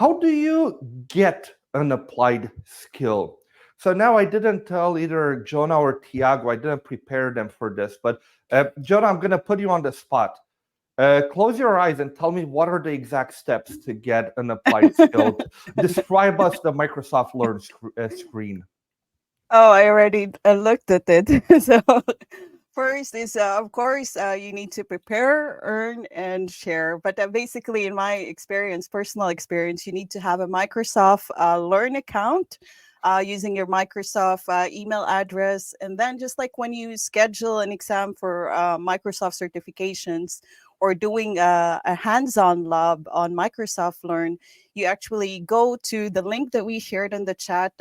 how do you get an applied skill? So now I didn't tell either Jonah or Tiago, I didn't prepare them for this, but Jonah, I'm going to put you on the spot. Close your eyes and tell me what are the exact steps to get an applied skill. Describe us the Microsoft Learn screen. Oh, I already looked at it. So first is, of course, you need to prepare, earn, and share. But basically, in my experience, personal experience, you need to have a Microsoft Learn account using your Microsoft email address. And then, just like when you schedule an exam for Microsoft certifications or doing a hands on lab on Microsoft Learn, you actually go to the link that we shared in the chat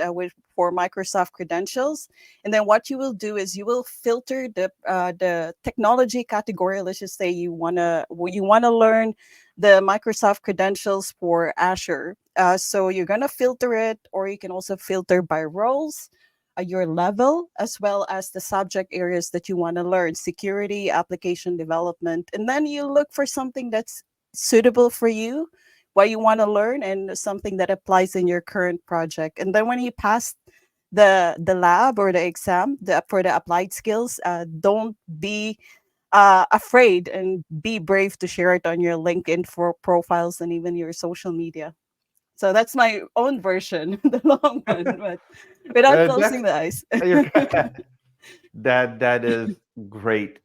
for Microsoft credentials, and then what you will do is you will filter the technology category. Let's just say you wanna learn the Microsoft credentials for Azure. So you're gonna filter it, or you can also filter by roles, your level, as well as the subject areas that you want to learn: security, application development, and then you look for something that's suitable for you, what you want to learn, and something that applies in your current project. And then when you pass the lab or the exam for the applied skills, don't be afraid, and be brave to share it on your LinkedIn for profiles and even your social media. So that's my own version, the long one, but without That's closing the eyes. that is great.